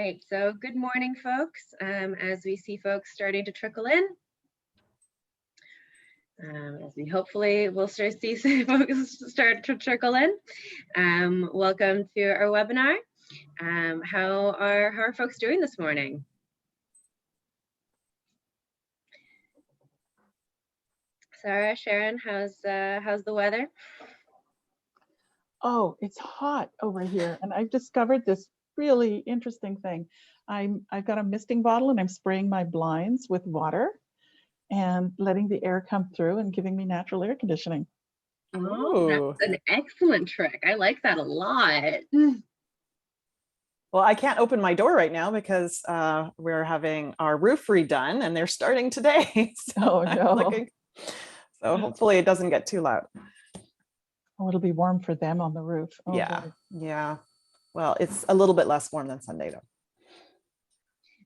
right, so good morning, folks. As we see folks starting to trickle in, as we hopefully will start see folks start to trickle in. Welcome to our webinar. How are folks doing this morning? Sarah, Sharon, how's the weather? Oh, it's hot over here, and I've discovered this really interesting thing. I've got a misting bottle and I'm spraying my blinds with water and letting the air come through and giving me natural air conditioning. Oh, that's an excellent trick. I like that a lot. Well, I can't open my door right now because we're having our roof redone and they're starting today. Oh no. So hopefully it doesn't get too loud. Oh, it'll be warm for them on the roof. Oh, yeah, boy. yeah. Well, it's a little bit less warm than Sunday though.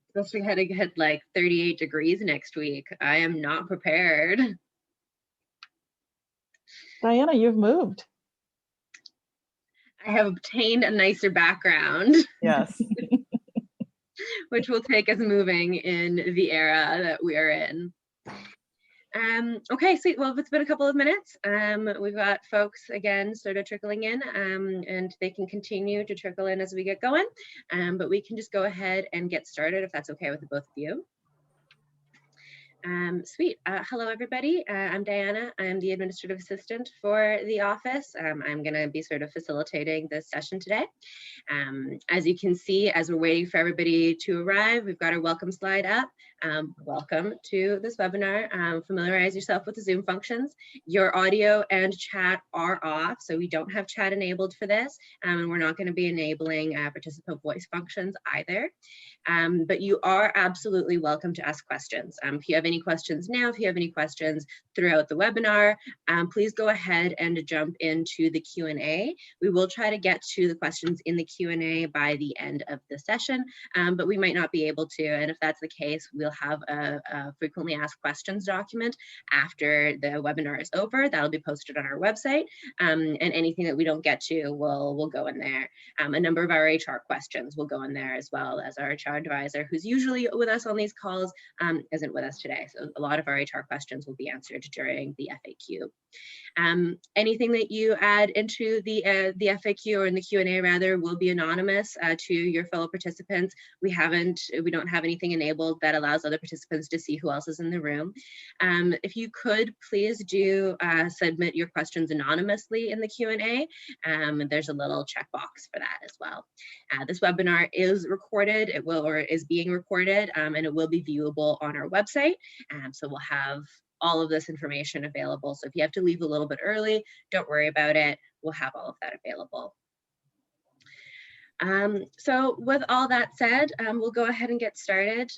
Supposed to hit like 38 degrees next week. I am not prepared. Diana, you've moved. I have obtained a nicer background. Yes. Which will take us moving in the era that we are in. Okay, sweet. Well, it's been a couple of minutes. We've got folks again sort of trickling in, and they can continue to trickle in as we get going. But we can just go ahead and get started if that's okay with the both of you. Sweet. Hello, everybody. I'm Diana. I'm the administrative assistant for the office. I'm going to be sort of facilitating this session today. As you can see, as we're waiting for everybody to arrive, we've got our welcome slide up. Welcome to this webinar. Familiarize yourself with the Zoom functions. Your audio and chat are off, so we don't have chat enabled for this, and we're not going to be enabling participant voice functions either. But you are absolutely welcome to ask questions. If you have any questions now, if you have any questions throughout the webinar, please go ahead and jump into the Q&A. We will try to get to the questions in the Q&A by the end of the session, but we might not be able to. And if that's the case, we'll have a frequently asked questions document after the webinar is over. That'll be posted on our website, and anything that we don't get to will go in there. A number of our HR questions will go in there, as well as our HR advisor, who's usually with us on these calls, isn't with us today. So a lot of our HR questions will be answered during the FAQ. Anything that you add into the FAQ, or in the Q&A rather, will be anonymous to your fellow participants. We don't have anything enabled that allows other participants to see who else is in the room. If you could, please do submit your questions anonymously in the Q&A. There's a little checkbox for that as well. This webinar is recorded. It will, or is being recorded, and it will be viewable on our website. So we'll have all of this information available. So if you have to leave a little bit early, don't worry about it. We'll have all of that available. So with all that said, we'll go ahead and get started.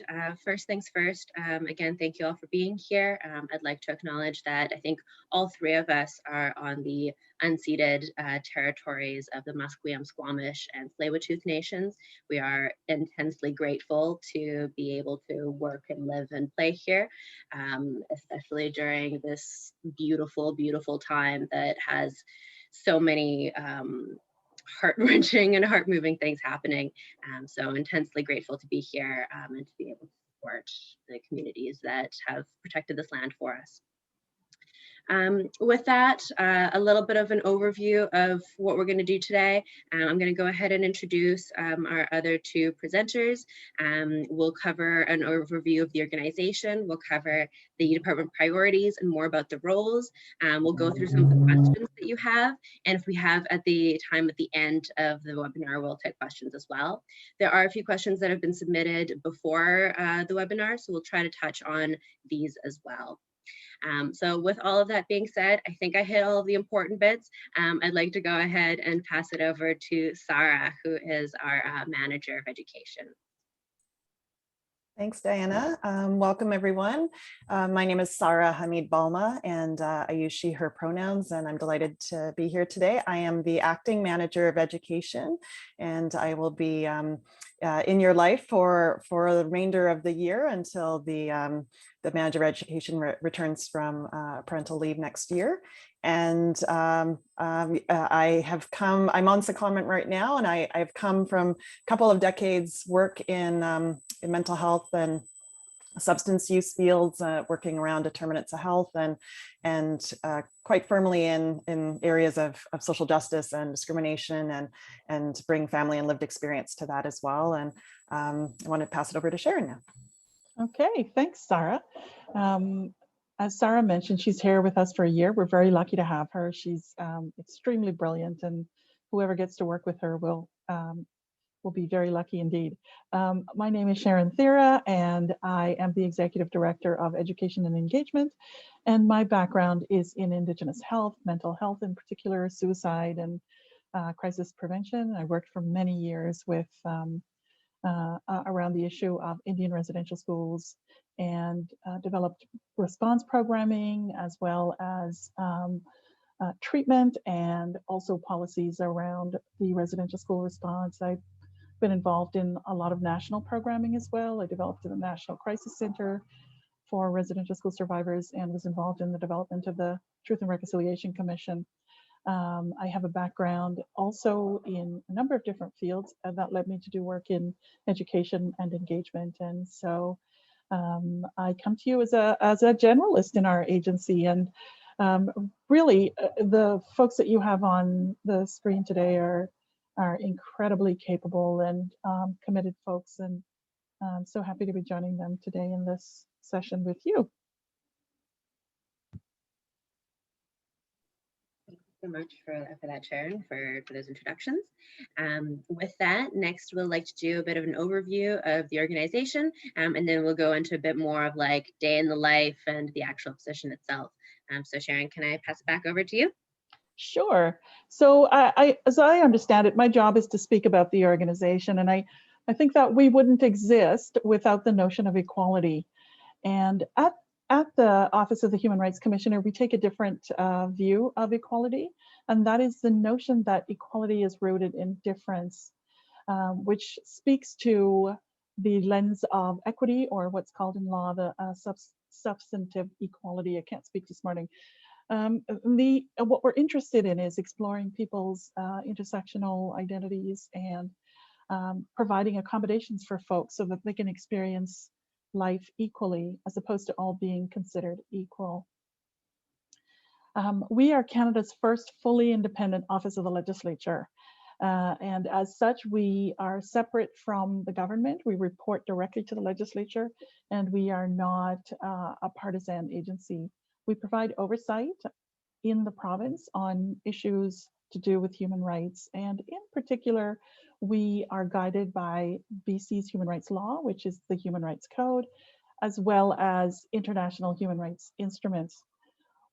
First things first, again, thank you all for being here. I'd like to acknowledge that I think all three of us are on the unceded territories of the Musqueam, Squamish, and Tsleil-Waututh nations. We are intensely grateful to be able to work and live and play here, especially during this beautiful, beautiful time that has so many heart-wrenching and heart-moving things happening. So intensely grateful to be here and to be able to support the communities that have protected this land for us. With that, a little bit of an overview of what we're going to do today. I'm going to go ahead and introduce our other two presenters. We'll cover an overview of the organization. We'll cover the department priorities and more about the roles. We'll go through some of the questions that you have. And if we have at the end of the webinar, we'll take questions as well. There are a few questions that have been submitted before the webinar, so we'll try to touch on these as well. So with all of that being said, I think I hit all of the important bits. I'd like to go ahead and pass it over to Sarah, who is our Manager of Education. Thanks, Diana. Welcome, everyone. My name is Sarah Hamid Balma, and I use she, her pronouns, and I'm delighted to be here today. I am the Acting Manager of Education, and I will be in your life for the remainder of the year until the Manager of Education returns from parental leave next year. And I have come, I'm on secondment right now, and I've come from a couple of decades work in mental health and substance use fields, working around determinants of health, and quite firmly in areas of social justice and discrimination, and bring family and lived experience to that as well. And I want to pass it over to Sharon now. Okay, thanks, Sarah. As Sarah mentioned, she's here with us for a year. We're very lucky to have her. She's extremely brilliant, and whoever gets to work with her will be very lucky indeed. My name is Sharon Thera, and I am the Executive Director of Education and Engagement. And my background is in Indigenous health, mental health in particular, suicide and crisis prevention. I worked for many years with around the issue of Indian residential schools, and developed response programming as well as treatment, and also policies around the residential school response. I've been involved in a lot of national programming as well. I developed the National Crisis Center for Residential School Survivors and was involved in the development of the Truth and Reconciliation Commission. I have a background also in a number of different fields, and that led me to do work in education and engagement. And so I come to you as a generalist in our agency, and really the folks that you have on the screen today are incredibly capable and committed folks, and I'm so happy to be joining them today in this session with you. So much for that, Sharon, for those introductions. With that, next we'll like to do a bit of an overview of the organization, and then we'll go into a bit more of like day in the life and the actual position itself. So Sharon, can I pass it back over to you? Sure. So as I understand it, my job is to speak about the organization, and I think that we wouldn't exist without the notion of equality. And at the Office of the Human Rights Commissioner, we take a different view of equality, and that is the notion that equality is rooted in difference, which speaks to the lens of equity, or what's called in law the substantive equality. I can't speak this morning. What we're interested in is exploring people's intersectional identities and providing accommodations for folks so that they can experience life equally, as opposed to all being considered equal. We are Canada's first fully independent office of the legislature. And as such, we are separate from the government. We report directly to the legislature, and we are not a partisan agency. We provide oversight in the province on issues to do with human rights. And in particular, we are guided by BC's human rights law, which is the Human Rights Code, as well as international human rights instruments.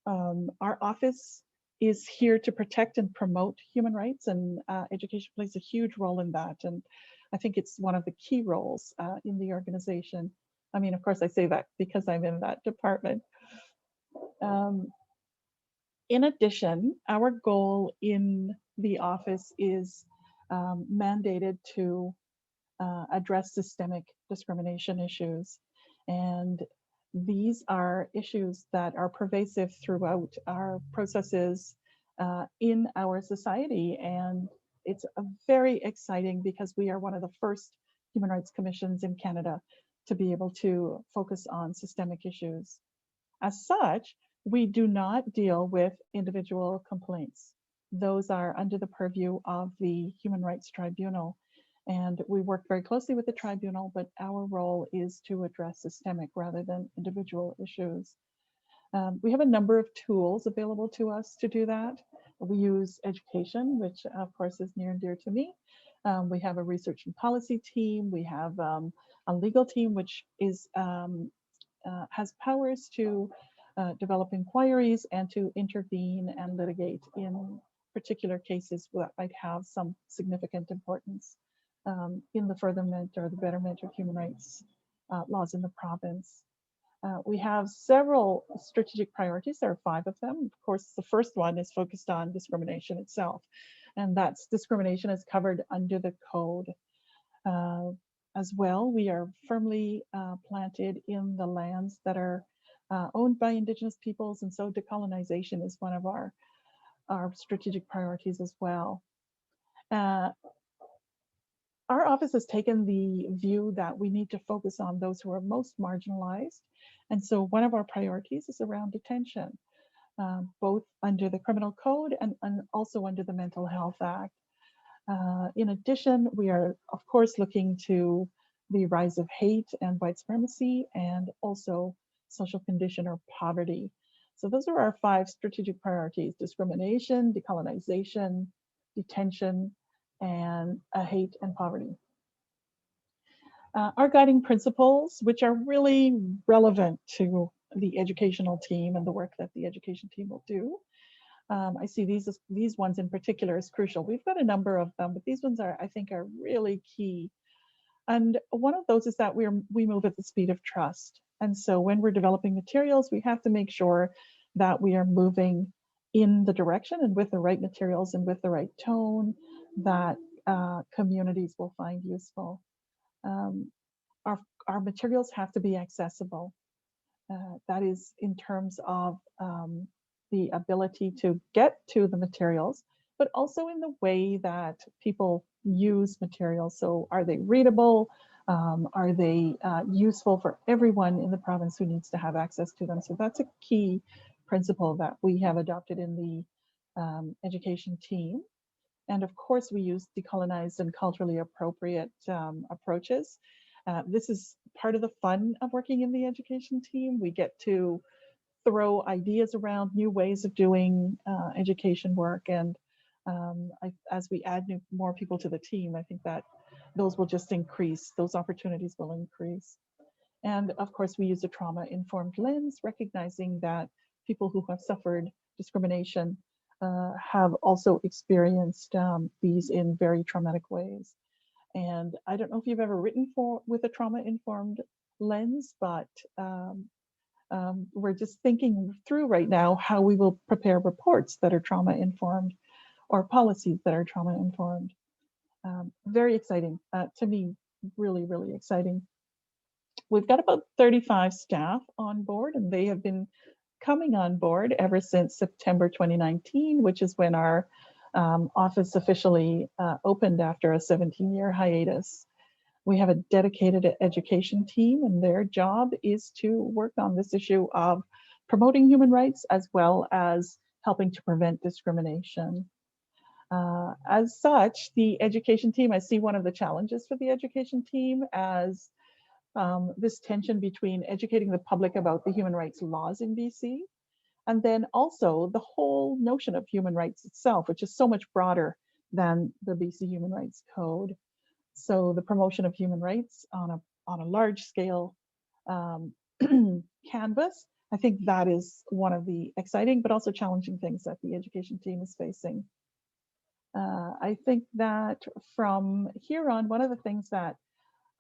Our office is here to protect and promote human rights, and education plays a huge role in that. And I think it's one of the key roles in the organization. I mean, of course, I say that because I'm in that department. In addition, our goal in the office is mandated to address systemic discrimination issues. And these are issues that are pervasive throughout our processes in our society. And it's very exciting because we are one of the first human rights commissions in Canada to be able to focus on systemic issues. As such, we do not deal with individual complaints. Those are under the purview of the Human Rights Tribunal. And we work very closely with the tribunal, but our role is to address systemic rather than individual issues. We have a number of tools available to us to do that. We use education, which of course is near and dear to me. We have a research and policy team. We have a legal team, which is has powers to develop inquiries and to intervene and litigate in particular cases that might have some significant importance in the furtherment or the betterment of human rights laws in the province. We have several strategic priorities. There are 5 of them. Of course, the first one is focused on discrimination itself, and that's discrimination is covered under the code. As well, we are firmly planted in the lands that are owned by Indigenous peoples, and so decolonization is one of our strategic priorities as well. Our office has taken the view that we need to focus on those who are most marginalized. And so one of our priorities is around detention, both under the Criminal Code and also under the Mental Health Act. In addition, we are, of course, looking to the rise of hate and white supremacy, and also social condition or poverty. So those are our 5 strategic priorities: discrimination, decolonization, detention, and hate and poverty. Our guiding principles, which are really relevant to the educational team and the work that the education team will do. I see these ones in particular as crucial. We've got a number of them, but these ones I think are really key. And one of those is that we move at the speed of trust. And so when we're developing materials, we have to make sure that we are moving in the direction and with the right materials and with the right tone that communities will find useful. Our materials have to be accessible. That is in terms of the ability to get to the materials, but also in the way that people use materials. So are they readable? Are they useful for everyone in the province who needs to have access to them? So that's a key principle that we have adopted in the education team. And of course, we use decolonized and culturally appropriate approaches. This is part of the fun of working in the education team. We get to throw ideas around, new ways of doing education work. And as we add more people to the team, I think that those will just increase, those opportunities will increase. And of course, we use a trauma-informed lens, recognizing that people who have suffered discrimination have also experienced these in very traumatic ways. And I don't know if you've ever written with a trauma-informed lens, but we're just thinking through right now how we will prepare reports that are trauma-informed or policies that are trauma-informed. Very exciting, to me, really, really exciting. We've got about 35 staff on board, and they have been coming on board ever since September 2019, which is when our office officially opened after a 17-year hiatus. We have a dedicated education team, and their job is to work on this issue of promoting human rights as well as helping to prevent discrimination. As such, the education team, I see one of the challenges for the education team as this tension between educating the public about the human rights laws in BC, and then also the whole notion of human rights itself, which is so much broader than the BC Human Rights Code. So the promotion of human rights on a large scale canvas, I think that is one of the exciting but also challenging things that the education team is facing. I think that from here on, one of the things that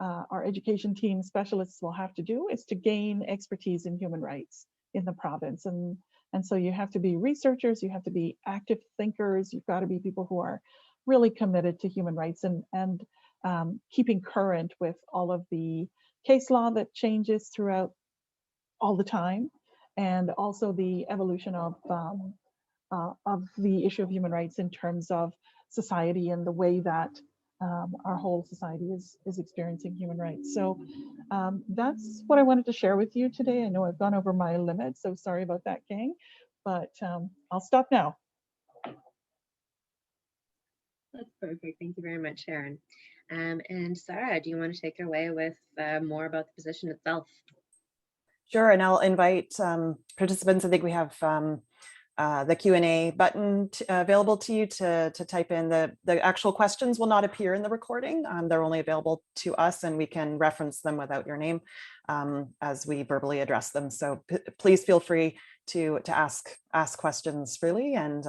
our education team specialists will have to do is to gain expertise in human rights in the province. And so you have to be researchers, you have to be active thinkers, you've got to be people who are really committed to human rights and keeping current with all of the case law that changes throughout all the time, and also the evolution of the issue of human rights in terms of society and the way that our whole society is experiencing human rights. So that's what I wanted to share with you today. I know I've gone over my limit, so sorry about that, gang, but I'll stop now. That's perfect. Thank you very much, Sharon. And Sarah, do you want to take it away with more about the position itself? Sure, and I'll invite participants. I think we have the Q&A button available to you to type in. The actual questions will not appear in the recording. They're only available to us, and we can reference them without your name as we verbally address them. So please feel free to ask questions freely, and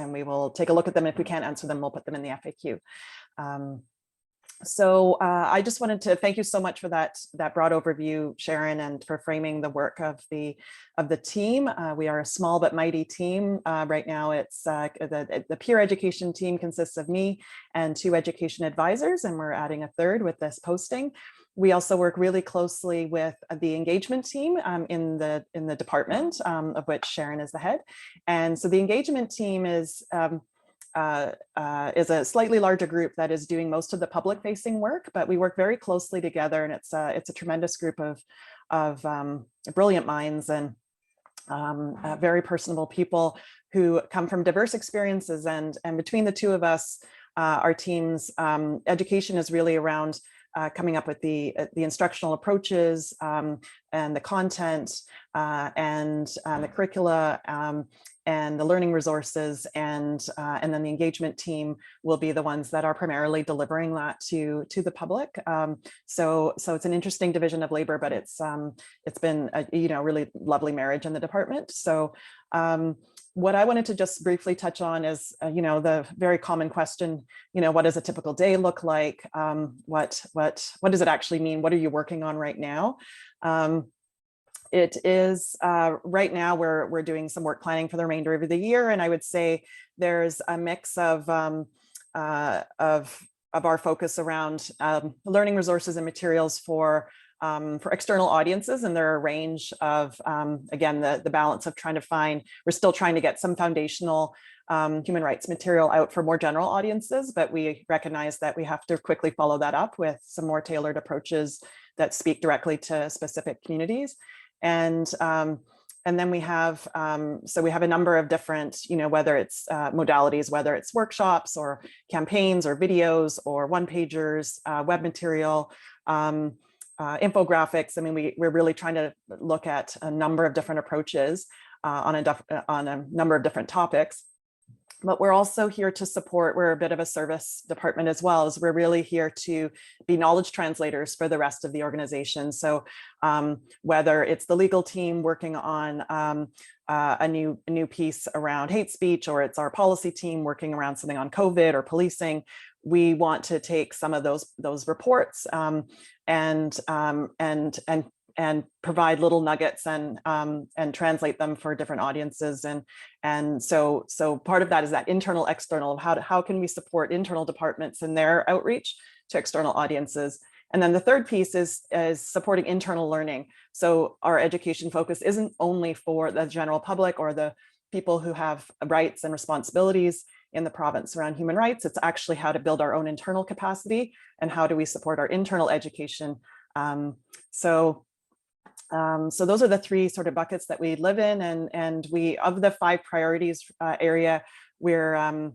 we will take a look at them. If we can't answer them, we'll put them in the FAQ. So I just wanted to thank you so much for that broad overview, Sharon, and for framing the work of the team. We are a small but mighty team. Right now, it's the peer education team consists of me and 2 education advisors, and we're adding a third with this posting. We also work really closely with the engagement team in the department, of which Sharon is the head. And so the engagement team is a slightly larger group that is doing most of the public facing work, but we work very closely together, and it's a tremendous group of brilliant minds and very personable people who come from diverse experiences. And between the two of us, our team's education is really around coming up with the instructional approaches and the content and the curricula and the learning resources, and then the engagement team will be the ones that are primarily delivering that to the public. So it's an interesting division of labor, but it's been a really lovely marriage in the department. So what I wanted to just briefly touch on is, the very common question, what does a typical day look like? What does it actually mean? What are you working on right now? It is right now we're doing some work planning for the remainder of the year, and I would say there's a mix of our focus around learning resources and materials for external audiences, and there are a range of again the balance of trying to find. We're still trying to get some foundational human rights material out for more general audiences, but we recognize that we have to quickly follow that up with some more tailored approaches that speak directly to specific communities. And then we have a number of different, whether it's modalities, whether it's workshops or campaigns or videos or one-pagers, web material, infographics. I mean, we're really trying to look at a number of different approaches on a number of different topics. But we're also here to support. We're a bit of a service department as well, as we're really here to be knowledge translators for the rest of the organization. So whether it's the legal team working on a new piece around hate speech, or it's our policy team working around something on COVID or policing, we want to take some of those reports and provide little nuggets and translate them for different audiences. And so part of that is that internal, external, of how can we support internal departments in their outreach to external audiences. And then the third piece is supporting internal learning. So our education focus isn't only for the general public or the people who have rights and responsibilities in the province around human rights. It's actually how to build our own internal capacity and how do we support our internal education. So those are the three sort of buckets that we live in, and we, of the 5 priorities area, we're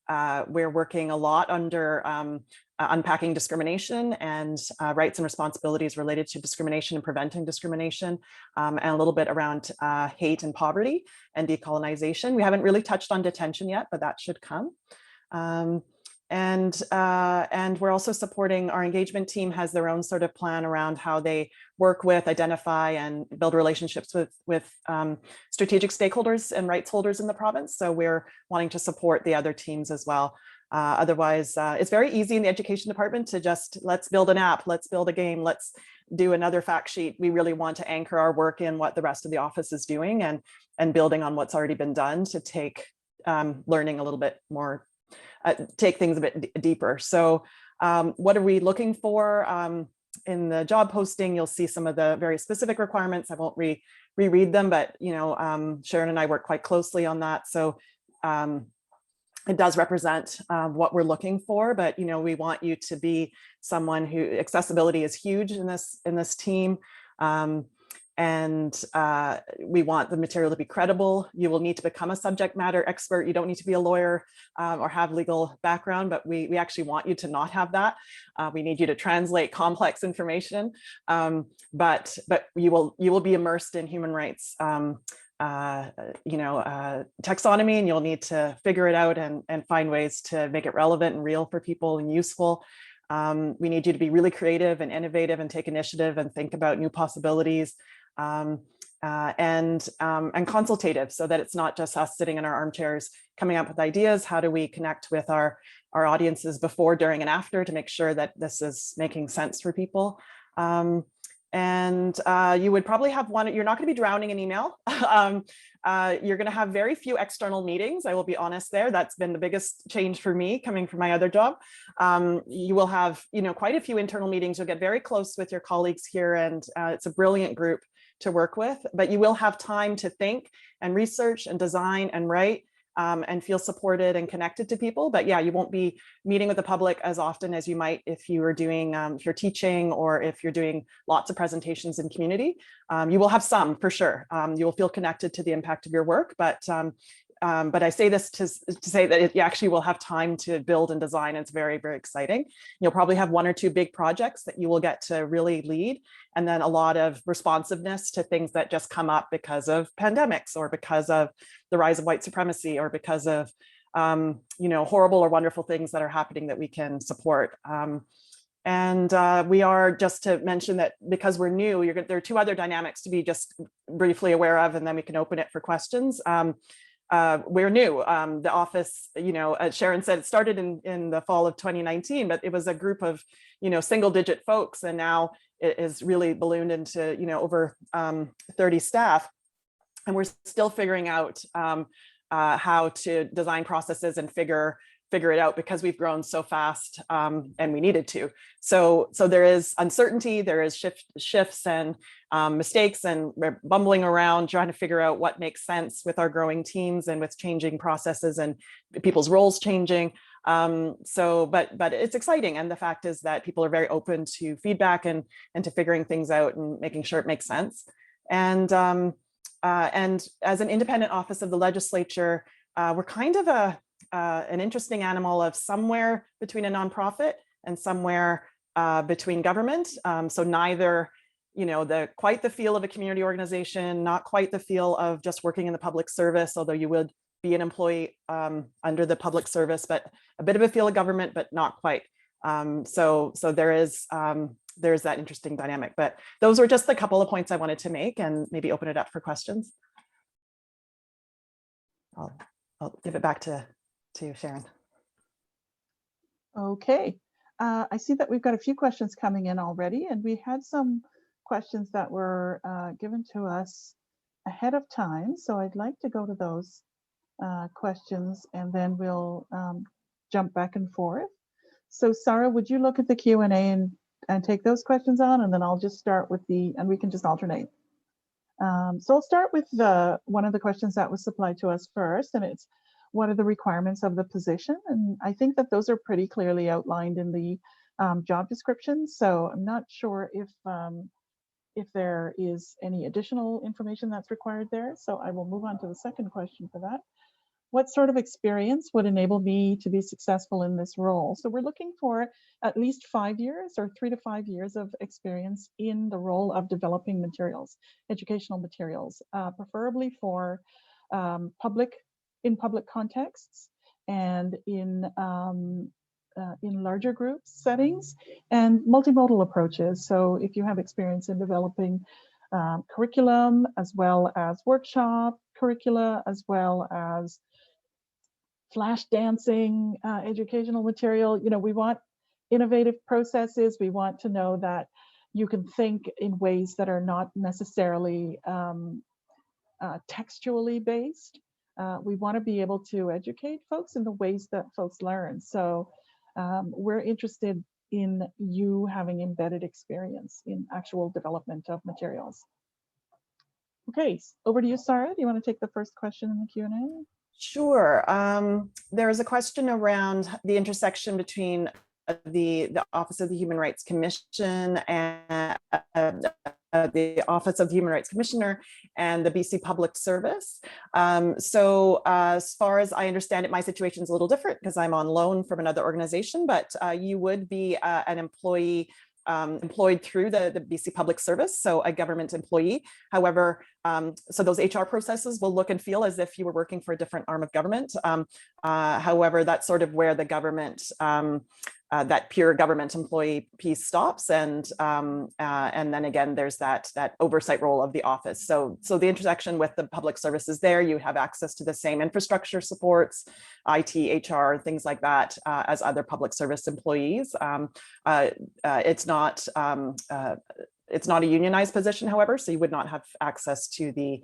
working a lot under unpacking discrimination and rights and responsibilities related to discrimination and preventing discrimination, and a little bit around hate and poverty and decolonization. We haven't really touched on detention yet, but that should come. And we're also supporting, our engagement team has their own sort of plan around how they work with, identify, and build relationships with strategic stakeholders and rights holders in the province. So we're wanting to support the other teams as well. Otherwise, it's very easy in the education department to just, let's build an app, let's build a game, let's do another fact sheet. We really want to anchor our work in what the rest of the office is doing and building on what's already been done to take learning a little bit more, take things a bit deeper. So what are we looking for? In the job posting, you'll see some of the very specific requirements. I won't reread them, but Sharon and I work quite closely on that. So it does represent what we're looking for, but we want you to be someone who, accessibility is huge in this team. And we want the material to be credible. You will need to become a subject matter expert. You don't need to be a lawyer or have legal background, but we actually want you to not have that. We need you to translate complex information, but you will be immersed in human rights taxonomy, and you'll need to figure it out and find ways to make it relevant and real for people and useful. We need you to be really creative and innovative and take initiative and think about new possibilities. And consultative, so that it's not just us sitting in our armchairs coming up with ideas. How do we connect with our audiences before, during, and after to make sure that this is making sense for people? And you would probably have one, you're not going to be drowning in email. You're going to have very few external meetings. I will be honest there. That's been the biggest change for me coming from my other job. You will have, quite a few internal meetings. You'll get very close with your colleagues here, and it's a brilliant group to work with, but you will have time to think and research and design and write and feel supported and connected to people. But yeah, you won't be meeting with the public as often as you might if you were doing, if you're teaching or if you're doing lots of presentations in community. You will have some for sure. You will feel connected to the impact of your work, but I say this to say that you actually will have time to build and design. It's very, very exciting. You'll probably have one or two big projects that you will get to really lead, and then a lot of responsiveness to things that just come up because of pandemics or because of the rise of white supremacy or because of horrible or wonderful things that are happening that we can support. We are, just to mention that because we're new, there are two other dynamics to be just briefly aware of, and then we can open it for questions. We're new. The office, as Sharon said, it started in the fall of 2019, but it was a group of, single-digit folks, and now it is really ballooned into, over 30 staff, and we're still figuring out how to design processes and figure it out because we've grown so fast and we needed to. So there is uncertainty, there is shifts and mistakes, and we're bumbling around trying to figure out what makes sense with our growing teams and with changing processes and people's roles changing. But it's exciting. And the fact is that people are very open to feedback and to figuring things out and making sure it makes sense. And as an independent office of the legislature, we're kind of an interesting animal of somewhere between a nonprofit and somewhere between government. So neither, quite the feel of a community organization, not quite the feel of just working in the public service, although you would be an employee under the public service, but a bit of a feel of government, but not quite. So there's that interesting dynamic. But those were just a couple of points I wanted to make, and maybe open it up for questions. I'll give it back to Sharon. Okay, I see that we've got a few questions coming in already, and we had some questions that were given to us ahead of time. So I'd like to go to those questions, and then we'll jump back and forth. So Sarah, would you look at the Q&A and take those questions on, and then I'll just start with and we can just alternate. So I'll start with one of the questions that was supplied to us first, and it's, what are the requirements of the position? And I think that those are pretty clearly outlined in the job description. So I'm not sure if there is any additional information that's required there. So I will move on to the second question for that. What sort of experience would enable me to be successful in this role? So we're looking for at least 5 years or 3 to 5 years of experience in the role of developing materials, educational materials, preferably for in public contexts and in larger group settings, and multimodal approaches. So if you have experience in developing curriculum, as well as workshop curricula, as well as flash dancing, educational material, we want innovative processes. We want to know that you can think in ways that are not necessarily textually based. We want to be able to educate folks in the ways that folks learn. So we're interested in you having embedded experience in actual development of materials. Okay, over to you, Sarah. Do you want to take the first question in the Q&A? Sure. There is a question around the intersection between the Office of the Human Rights Commission and the Office of the Human Rights Commissioner and the BC Public Service. So as far as I understand it, my situation is a little different because I'm on loan from another organization, but you would be an employee employed through the BC Public Service, so a government employee. However, so those HR processes will look and feel as if you were working for a different arm of government. However, that's sort of where the government, that pure government employee piece stops, and then again, there's that oversight role of the office. So the intersection with the public services there, you have access to the same infrastructure supports, IT, HR, things like that, as other public service employees. It's not it's not a unionized position, however, so you would not have access to the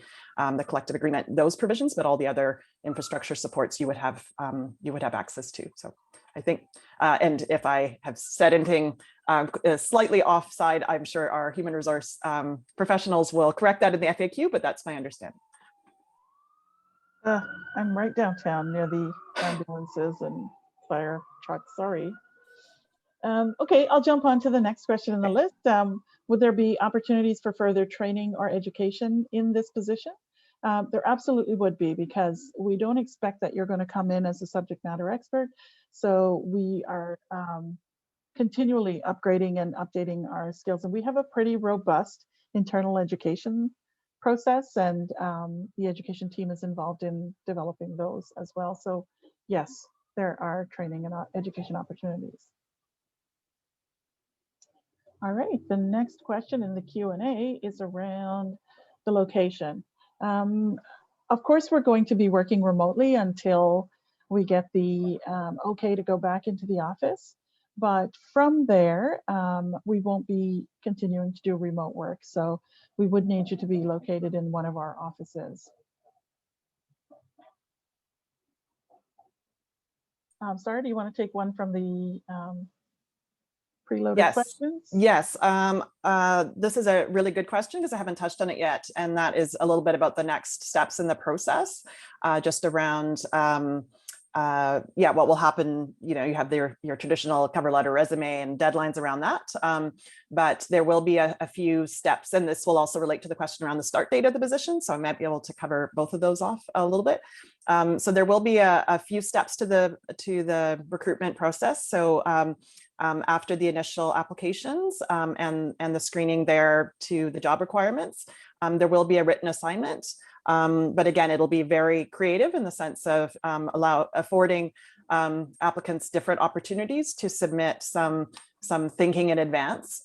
collective agreement, those provisions, but all the other infrastructure supports you would have access to. So I think, and if I have said anything slightly offside, I'm sure our human resource professionals will correct that in the FAQ, but that's my understanding. I'm right downtown near the ambulances and fire trucks, sorry. Okay, I'll jump on to the next question in the list. Would there be opportunities for further training or education in this position? There absolutely would be, because we don't expect that you're going to come in as a subject matter expert. So we are continually upgrading and updating our skills. And we have a pretty robust internal education process, and the education team is involved in developing those as well. So yes, there are training and education opportunities. All right, the next question in the Q&A is around the location. Of course, we're going to be working remotely until we get the okay to go back into the office. But from there, we won't be continuing to do remote work. So we would need you to be located in one of our offices. Sarah, do you want to take one from the preloaded questions? Yes, this is a really good question because I haven't touched on it yet. And that is a little bit about the next steps in the process, just around, what will happen. You know, you have your traditional cover letter, resume, and deadlines around that. But there will be a few steps, and this will also relate to the question around the start date of the position. So I might be able to cover both of those off a little bit. So there will be a few steps to the recruitment process. So after the initial applications and the screening there to the job requirements, there will be a written assignment. But again, it'll be very creative in the sense of affording applicants different opportunities to submit some thinking in advance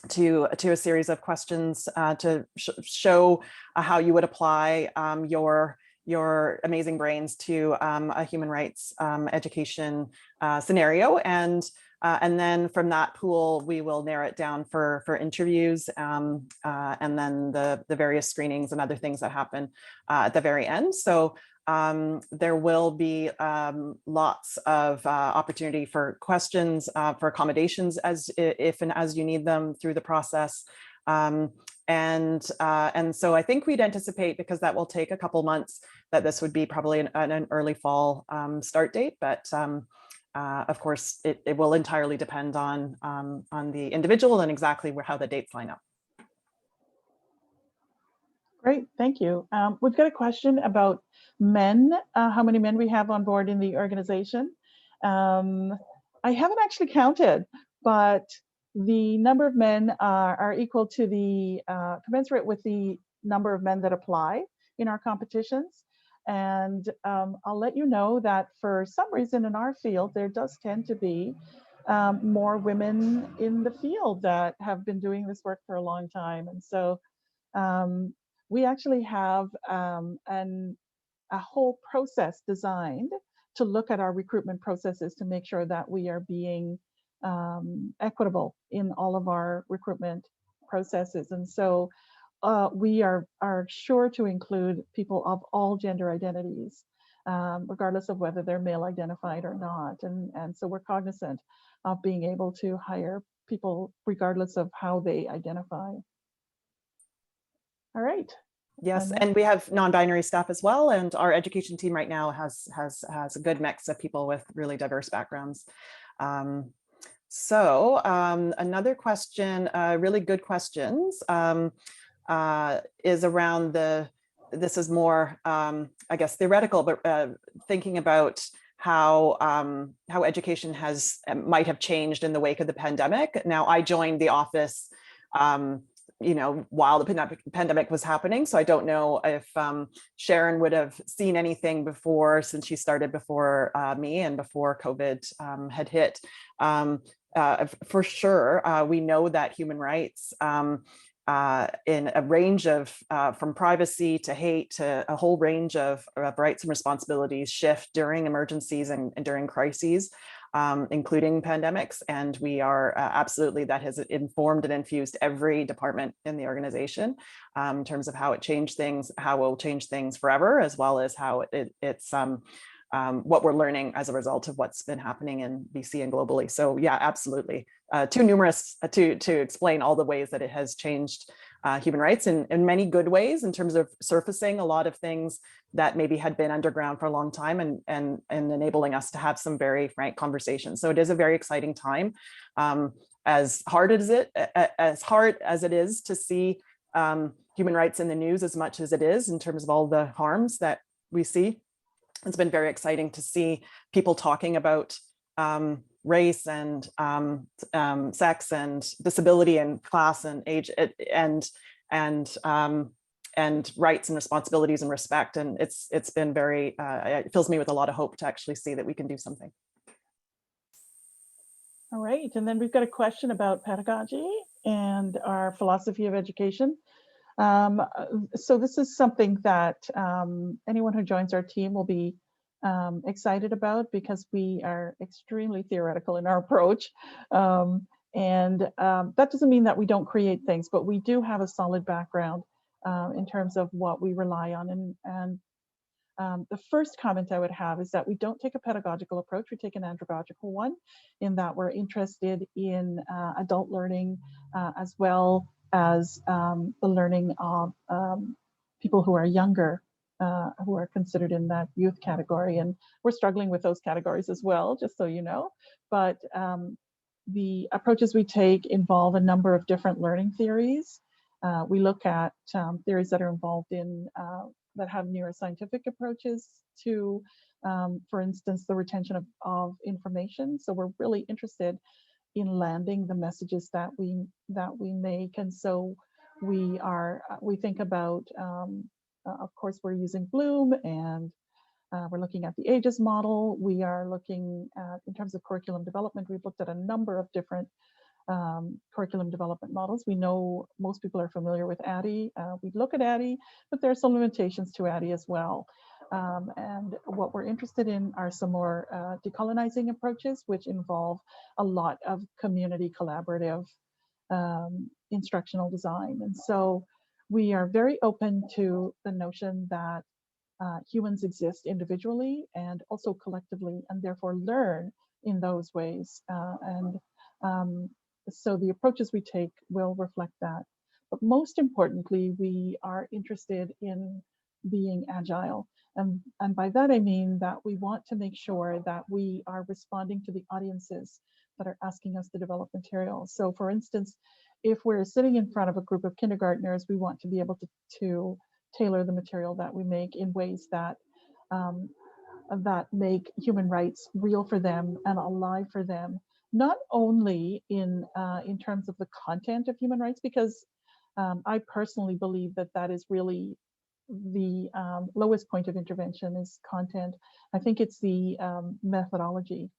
to a series of questions to show how you would apply your amazing brains to a human rights education scenario. And then from that pool, we will narrow it down for interviews and then the various screenings and other things that happen at the very end. So there will be lots of opportunity for questions, for accommodations if and as you need them through the process. And so I think we'd anticipate, because that will take a couple months, that this would be probably an early fall start date. But of course, it will entirely depend on the individual and exactly how the dates line up. Great, thank you. We've got a question about men, how many men we have on board in the organization. I haven't actually counted, but the number of men are equal to the commensurate with the number of men that apply in our competitions. And I'll let you know that for some reason in our field, there does tend to be more women in the field that have been doing this work for a long time. And so we actually have a whole process designed to look at our recruitment processes to make sure that we are being equitable in all of our recruitment processes. And so we are sure to include people of all gender identities, regardless of whether they're male identified or not. And so we're cognizant of being able to hire people regardless of how they identify. All right. Yes, and we have non-binary staff as well, and our education team right now has a good mix of people with really diverse backgrounds. So another question, really good questions, is around this is more, I guess, theoretical, but thinking about how education might have changed in the wake of the pandemic. Now, I joined the office while the pandemic was happening. So I don't know if Sharon would have seen anything before, since she started before me and before COVID had hit. For sure, we know that human rights in a range of, from privacy to hate to a whole range of rights and responsibilities shift during emergencies and during crises. including pandemics. And we are absolutely, that has informed and infused every department in the organization in terms of how it changed things, how it will change things forever, as well as how it's what we're learning as a result of what's been happening in BC and globally. So yeah, absolutely. Too numerous to explain all the ways that it has changed human rights in many good ways, in terms of surfacing a lot of things that maybe had been underground for a long time, and enabling us to have some very frank conversations. So it is a very exciting time. As hard as it is to see human rights in the news as much as it is, in terms of all the harms that we see, it's been very exciting to see people talking about race and sex and disability and class and age and rights and responsibilities and respect. And it's been very, it fills me with a lot of hope to actually see that we can do something. All right, and then we've got a question about pedagogy and our philosophy of education. So this is something that anyone who joins our team will be excited about, because we are extremely theoretical in our approach. That doesn't mean that we don't create things, but we do have a solid background in terms of what we rely on. And the first comment I would have is that we don't take a pedagogical approach, we take an andragogical one, in that we're interested in adult learning as well as the learning of people who are younger, who are considered in that youth category. And we're struggling with those categories as well, just so you know. But the approaches we take involve a number of different learning theories. We look at theories that are involved in, that have neuroscientific approaches to, for instance, the retention of information. So we're really interested in landing the messages that we make. And so we think about, of course, we're using Bloom, and we're looking at the AGES model. We are looking at, in terms of curriculum development, we've looked at a number of different curriculum development models. We know most people are familiar with ADDIE. We look at ADDIE, but there are some limitations to ADDIE as well. And what we're interested in are some more decolonizing approaches, which involve a lot of community collaborative instructional design. And so we are very open to the notion that humans exist individually and also collectively, and therefore learn in those ways. So the approaches we take will reflect that. But most importantly, we are interested in being agile. And by that, I mean that we want to make sure that we are responding to the audiences that are asking us to develop materials. So for instance, if we're sitting in front of a group of kindergartners, we want to be able to tailor the material that we make in ways that that make human rights real for them and alive for them, not only in terms of the content of human rights, because I personally believe that that is really the lowest point of intervention is content. I think it's the methodology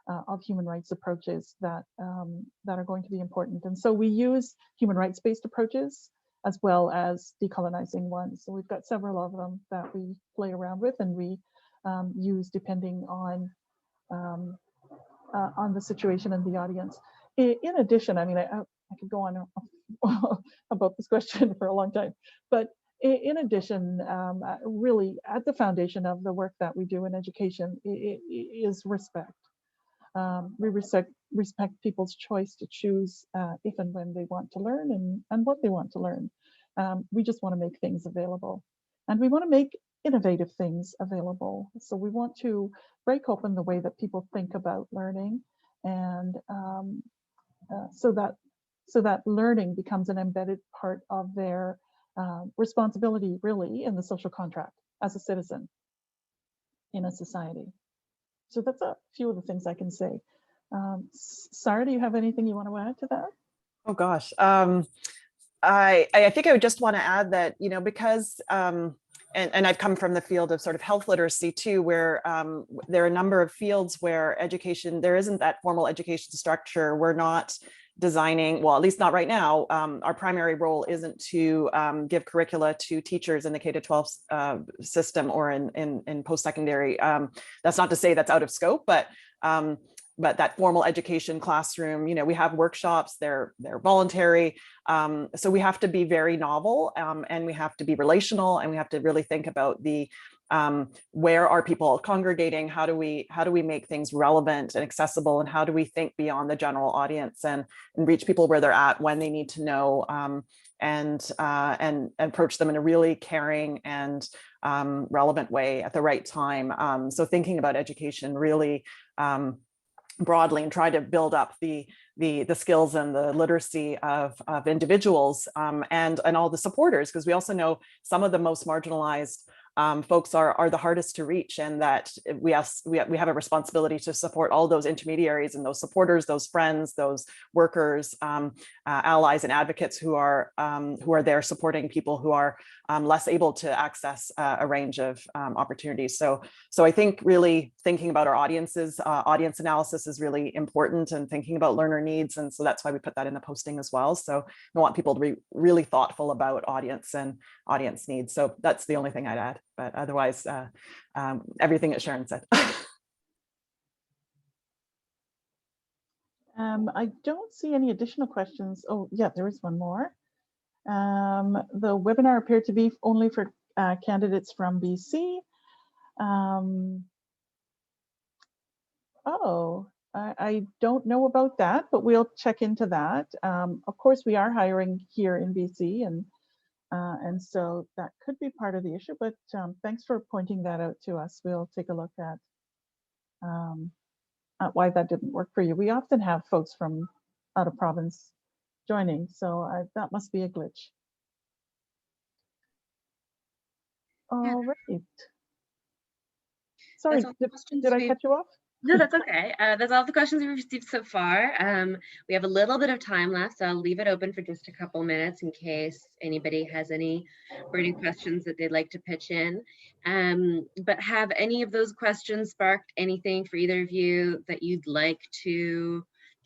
of human rights approaches that are going to be important. And so we use human rights-based approaches as well as decolonizing ones. So we've got several of them that we play around with, and we use depending on the situation and the audience. In addition, I mean, I could go on about this question for a long time, but in addition, really at the foundation of the work that we do in education is respect. We respect people's choice to choose if and when they want to learn and what they want to learn. We just want to make things available, and we want to make innovative things available. So we want to break open the way that people think about learning, and so that learning becomes an embedded part of their responsibility, really, in the social contract as a citizen in a society. So that's a few of the things I can say. Sarah, do you have anything you want to add to that? Oh gosh, I think I would just want to add that, you know, because and I've come from the field of sort of health literacy too, where there are a number of fields where education, there isn't that formal education structure. We're not designing, well, at least not right now. Our primary role isn't to give curricula to teachers in the K-12 system or in post-secondary. That's not to say that's out of scope, but but that formal education classroom, you know, we have workshops, they're voluntary. So we have to be very novel, and we have to be relational, and we have to really think about the where are people congregating? How do we make things relevant and accessible? And how do we think beyond the general audience and reach people where they're at when they need to know, and approach them in a really caring and relevant way at the right time. So thinking about education really broadly and try to build up the skills and the literacy of individuals, and all the supporters, because we also know some of the most marginalized folks are the hardest to reach, and that we have a responsibility to support all those intermediaries and those supporters, those friends, those workers, allies and advocates who are there supporting people who are less able to access a range of opportunities. So I think really thinking about our audiences, audience analysis is really important, and thinking about learner needs. And so that's why we put that in the posting as well. So we want people to be really thoughtful about audience and audience needs. So that's the only thing I'd add, but otherwise everything that Sharon said. I don't see any additional questions. Oh yeah, there is one more. The webinar appeared to be only for candidates from BC. I don't know about that, but we'll check into that. Of course, we are hiring here in BC, and so that could be part of the issue, but thanks for pointing that out to us. We'll take a look at why that didn't work for you. We often have folks from out of province joining, so that must be a glitch. Yeah. All right. Sorry, did I cut you off? No, that's okay. That's all the questions we've received so far. We have a little bit of time left, so I'll leave it open for just a couple minutes in case anybody has any burning questions that they'd like to pitch in. But have any of those questions sparked anything for either of you that you'd like to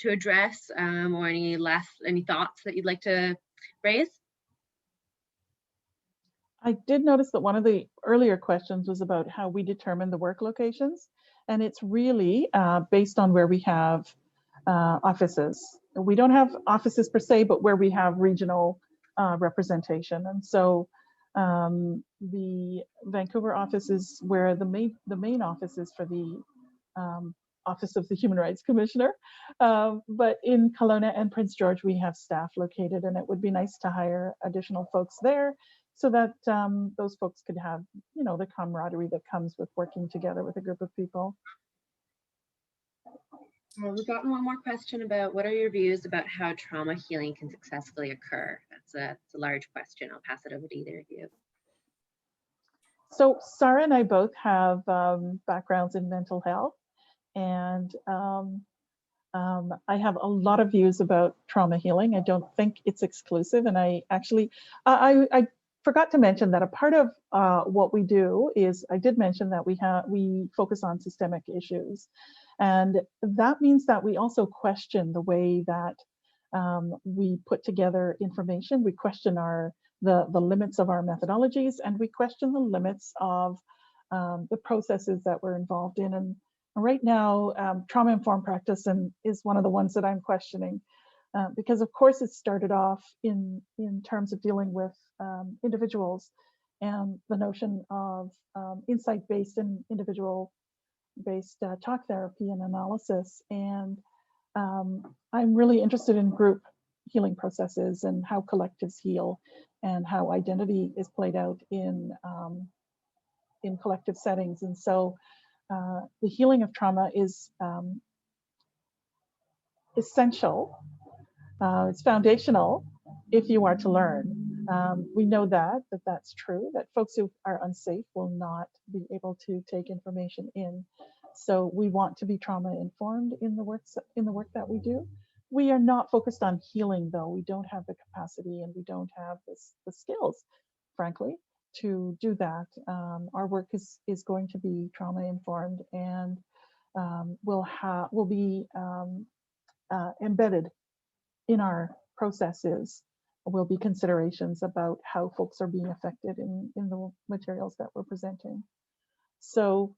address, or any thoughts that you'd like to raise? I did notice that one of the earlier questions was about how we determine the work locations, and it's really based on where we have offices. We don't have offices per se, but where we have regional representation. And so the Vancouver office is where the main office is for the Office of the Human Rights Commissioner. But in Kelowna and Prince George, we have staff located, and it would be nice to hire additional folks there so that those folks could have, you know, the camaraderie that comes with working together with a group of people. Well, we've gotten one more question about what are your views about how trauma healing can successfully occur? That's a large question. I'll pass it over to either of you. So Sarah and I both have backgrounds in mental health, and I have a lot of views about trauma healing. I don't think it's exclusive, and I actually, I forgot to mention that a part of what we do is, I did mention that we focus on systemic issues, and that means that we also question the way that we put together information. We question the limits of our methodologies, and we question the limits of the processes that we're involved in. And right now, trauma-informed practice is one of the ones that I'm questioning, because of course it started off in terms of dealing with individuals and the notion of insight-based and individual-based talk therapy and analysis. And I'm really interested in group healing processes and how collectives heal and how identity is played out in collective settings. And so the healing of trauma is essential. It's foundational if you are to learn. We know that that's true, that folks who are unsafe will not be able to take information in. So we want to be trauma informed in the work that we do. We are not focused on healing, though. We don't have the capacity, and we don't have the skills, frankly, to do that. Our work is going to be trauma informed, and will be embedded in our processes. Will be considerations about how folks are being affected in the materials that we're presenting. So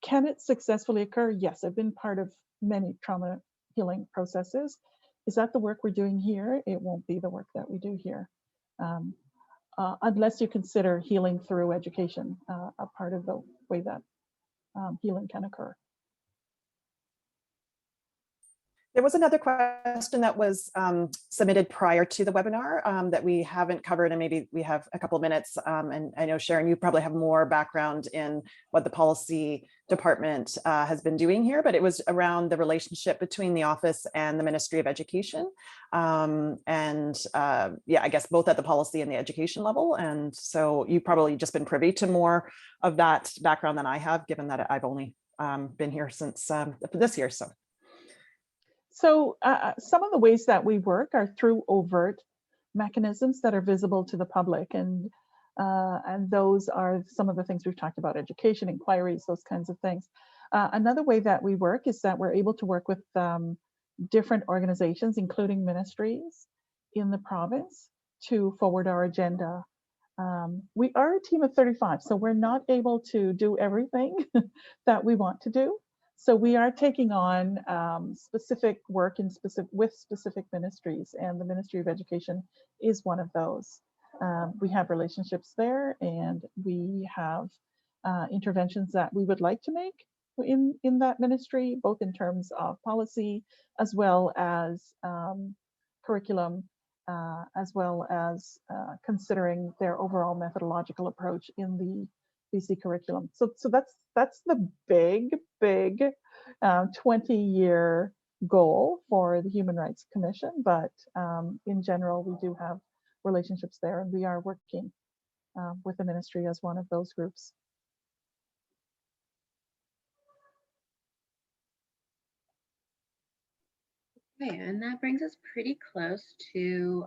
Can it successfully occur? Yes, I've been part of many trauma healing processes. Is that the work we're doing here? It won't be the work that we do here. Unless you consider healing through education a part of the way that healing can occur. There was another question that was submitted prior to the webinar that we haven't covered, and maybe we have a couple of minutes. And I know, Sharon, you probably have more background in what the policy department has been doing here, but it was around the relationship between the office and the Ministry of Education. Yeah, I guess both at the policy and the education level. And so you've probably just been privy to more of that background than I have, given that I've only been here since this year. So some of the ways that we work are through overt mechanisms that are visible to the public, and those are some of the things we've talked about: education, inquiries, those kinds of things. Another way that we work is that we're able to work with different organizations, including ministries in the province, to forward our agenda. We are a team of 35, so we're not able to do everything that we want to do. So we are taking on specific work with specific ministries, and the Ministry of Education is one of those. We have relationships there, and we have interventions that we would like to make in that ministry, both in terms of policy as well as curriculum, as well as considering their overall methodological approach in the BC curriculum. So that's the big 20-year goal for the Human Rights Commission. But in general, we do have relationships there, and we are working with the ministry as one of those groups. Okay, and that brings us pretty close to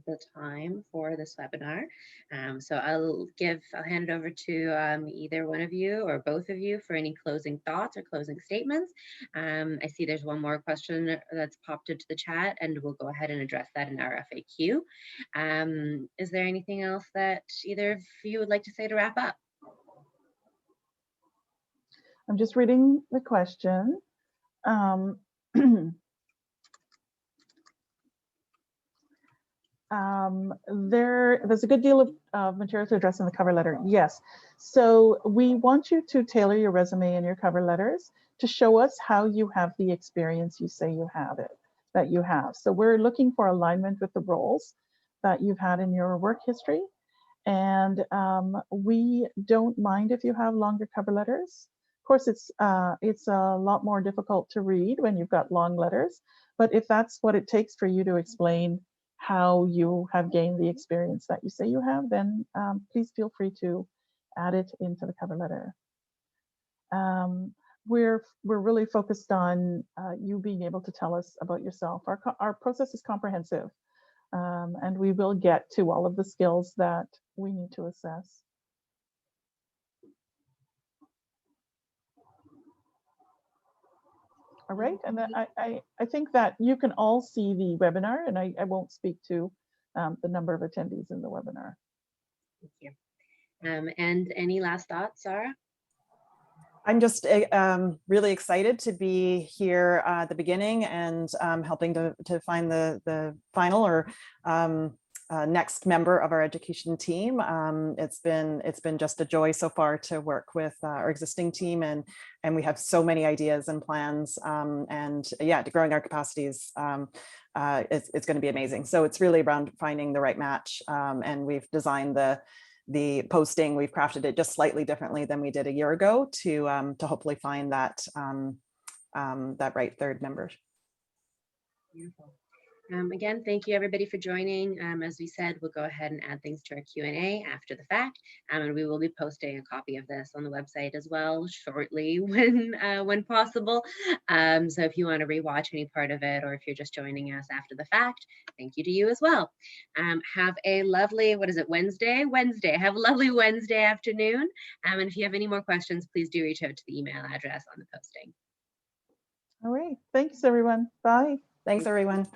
the time for this webinar. So I'll hand it over to either one of you or both of you for any closing thoughts or closing statements. I see there's one more question that's popped into the chat, and we'll go ahead and address that in our FAQ. Is there anything else that either of you would like to say to wrap up? I'm just reading the question. There's a good deal of material to address in the cover letter. Yes. So we want you to tailor your resume and your cover letters to show us how you have the experience you say you have that you have. So we're looking for alignment with the roles that you've had in your work history. And we don't mind if you have longer cover letters. Of course, it's a lot more difficult to read when you've got long letters. But if that's what it takes for you to explain how you have gained the experience that you say you have, then please feel free to add it into the cover letter. We're really focused on you being able to tell us about yourself. Our process is comprehensive, and we will get to all of the skills that we need to assess. All right, and I think that you can all see the webinar, and I won't speak to the number of attendees in the webinar. Thank you. And any last thoughts, Sarah? I'm just really excited to be here at the beginning and helping to find the final or next member of our education team. It's been just a joy so far to work with our existing team, and we have so many ideas and plans, and yeah, growing our capacities. It's going to be amazing. So it's really around finding the right match, and we've designed the posting, we've crafted it just slightly differently than we did a year ago to hopefully find that that right third member. Beautiful. Again, thank you everybody for joining. As we said, we'll go ahead and add things to our Q&A after the fact, and we will be posting a copy of this on the website as well shortly when possible. So if you want to rewatch any part of it, or if you're just joining us after the fact, thank you to you as well. Have a lovely, Wednesday? Have a lovely Wednesday afternoon. And if you have any more questions, please do reach out to the email address on the posting. All right, thanks everyone. Bye. Thanks everyone.